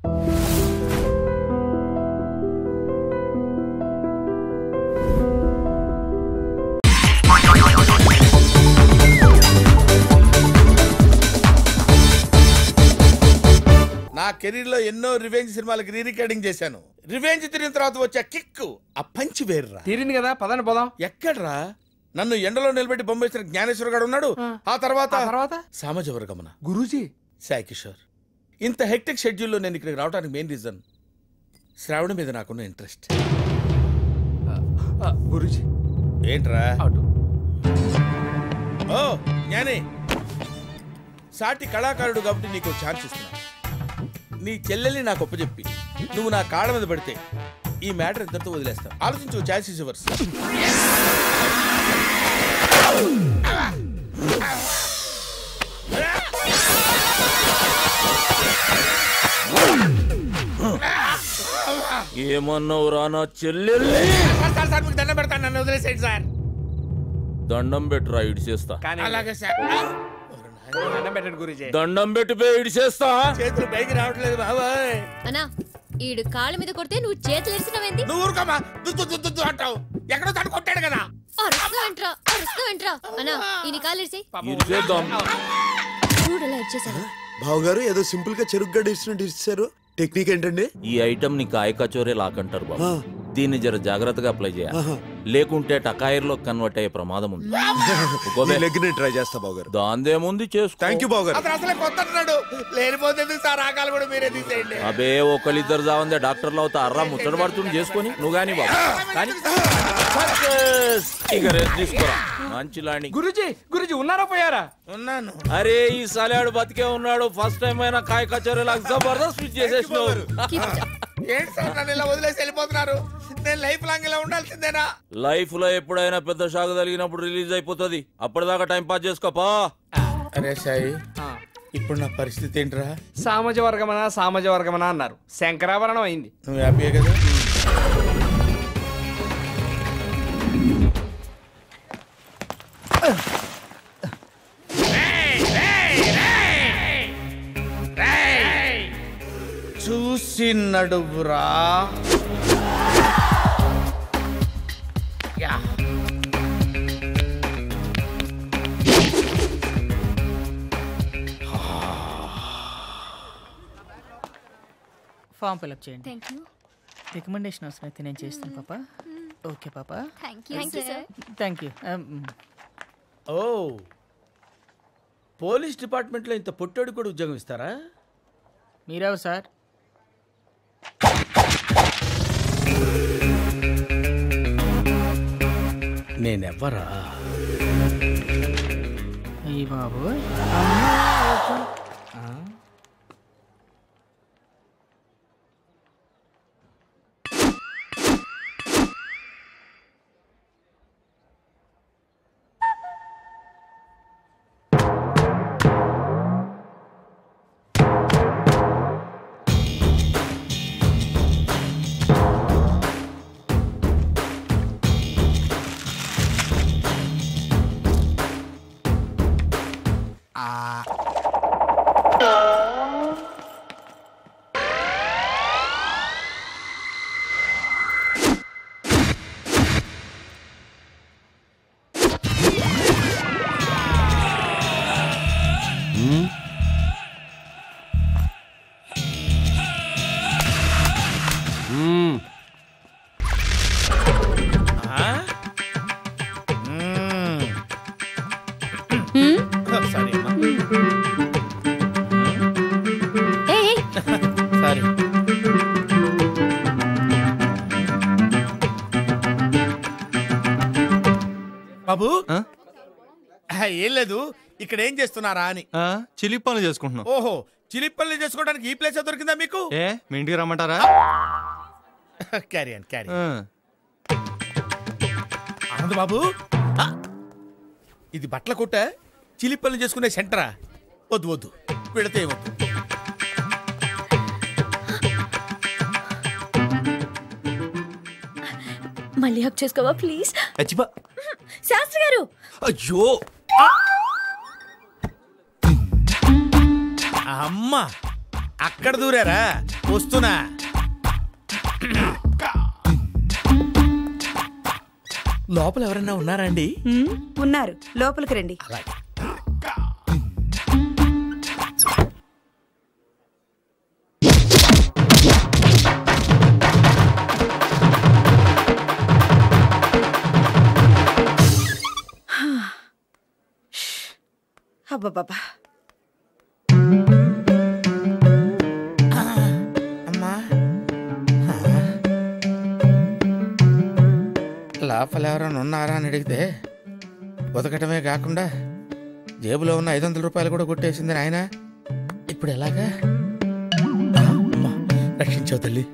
నా కెరీర్ లో ఎన్నో రివెంజ్ సినిమాలకు రీ రికార్డింగ్ చేశాను. రివెంజ్ తిరిగిన తర్వాత వచ్చే కిక్ ఆ పంచి వేర్రా. తీరింది కదా, పదండి పోదాం. ఎక్కడ్రా? నన్ను ఎండలో నిలబెట్టి బొమ్మేసిన జ్ఞానేశ్వర్ గారు ఉన్నాడు. ఆ తర్వాత సామాజ వర్గమన గురూజీ, సాయి కిషోర్. ఇంత హెక్టిక్ షెడ్యూల్లో నేను ఇక్కడికి రావడానికి మెయిన్ రీజన్ శ్రావణ మీద నాకున్న ఇంట్రెస్ట్. గురూజీ ఏంట్రా? అటు. ఓ జ్ఞానే, సాటి కళాకారుడు కాబట్టి నీకు ఛాన్స్ ఇస్తున్నా. నీ చెల్లెల్ని నాకు ఒప్పచెప్పి నువ్వు నా కాళ్ళ మీద పడితే ఈ మ్యాటర్ ఇద్దరితో వదిలేస్తా. ఆలోచించు. Chance is yours. ఏమన్నావు రా నా చెల్లెల్ని? దండం పెడతాను, నన్ను వదిలేసేయండి సార్. దండం పెట్టురా, ఇడి చేస్తా. అలాగే సార్. దండం పెట్టండి గురూజీ. దండం పెట్టిపోయి ఇడి చేస్తా. చేతులు పైకి రావట్లేదు బాబాయ్. అన్నా, ఈడు కాళ్ళ మీద కొడితే నువ్వు చేతులు ఎరిసినవేంది? నువ్వు ఊరుకోమా, దుద్దు అంటావు. ఎక్కడో తను కొట్టాడు కదా. అరుస్తావేంట్రా అన్నా, ఈయన కాళ్ళు ఎరిసి ఇడిచేద్దాం. చూడలా ఇచ్చేసాడు. బావగారు ఏదో సింపుల్ గా చెరుకు గడ్డ ఇచ్చినట్టు ఇచ్చారు. టెక్నిక్ ఏంటండి? ఈ ఐటమ్ ని కాయ కచోరే లాకంటారు బాబు. దీన్ని జర జాగ్రత్తగా అప్లై చేయాలి, లేకుంటే టకాయర్లో కన్వర్ట్ అయ్యే ప్రమాదం ఉంది. ట్రై చేస్తా బావగారు. దాందేముంది, చేసుకో. థ్యాంక్ యూ బావగారు. అసలే కొత్తన్నాడు, లేనిపోతే సార్ ఆకాలు కూడా మీరే తీసేయండి. అబే ఒకళ్ళిద్దరు జావందే డాక్టర్లు అవుతా. అర్రా ముచ్చట పడుతుంది చేసుకొని నువ్వు గాని బాబు కానీ ఇక రెస్ట్ తీసుకోరా. మంచి లాంటి. గురూజీ ఉన్నారా పోయారా? ఉన్నాను. అరే ఈ సాలాడు బతికే ఉన్నాడు. ఫస్ట్ టైం అయినా కాయ కచోరే లాగా జబర్దస్త్ స్విచ్ చేసేసినావు. ఏంటి సార్ నన్ను ఇలా వదిలేసి వెళ్ళిపోతున్నారు? నేను లైఫ్ లాంగ్ ఇలా ఉండాల్సిందేనా? లైఫ్ లో ఎప్పుడైనా పెద్ద షాక్ తగిలినప్పుడు రిలీజ్ అయిపోతుంది. అప్పటిదాకా టైం పాస్ చేసుకోపా. అరే సాయి, ఇప్పుడు నా పరిస్థితి ఏంట్రా? సామాజ వర్గమనా అన్నారు, శంకరాభరణం అయింది. నువ్వు హ్యాపీయే కదా? చూసి నడువురా. ఫామ్ ఫిల్అప్ చేయండి. Thank you. రికమెండేషన్ అవసరం అయితే నేను చేస్తాను పాపా. ఓకే పాపా. Thank you sir. Thank you. ఓ, పోలీస్ డిపార్ట్మెంట్లో ఇంత పొట్టోడు కూడా ఉద్యోగం ఇస్తారా? మీరెవరు సార్? నేనెవ్వరా? అయ్యి బాబు, బాబు ఏం లేదు, ఇక్కడ ఏం చేస్తున్నారా అని. చిలిపి పనులు చేసుకుంటున్నాం. ఓహో, చిలిపి పనులు చేసుకోవడానికి ఈ ప్లేస్ దొరికిందా మీకు? మీ ఇంటికి రమ్మంటారా? క్యారీ ఆనంద్ బాబు, ఇది బట్టల కొట్ట, చిలిపి పనులు చేసుకునే సెంటరా? వద్దు పెడితే వద్దు. మళ్ళీ హక్ చేసుకోవా ప్లీజ్? అచ్చిబా శాస్త్రి గారు. అయ్యో అమ్మా, అక్కడ దూరారా? వస్తున్నా. లోపల ఎవరన్నా ఉన్నారా అండి? ఉన్నారు, లోపలికి రండి. అబ్బబ్బబ్బా. అమ్మా, లోపల ఎవరైనా ఉన్నారా అని అడిగితే బతకటమే కాకుండా జేబులో ఉన్న 500 రూపాయలు కూడా కొట్టేసింది ఆయన. ఇప్పుడు ఎలాగా? అమ్మా, రక్షించావు తల్లి.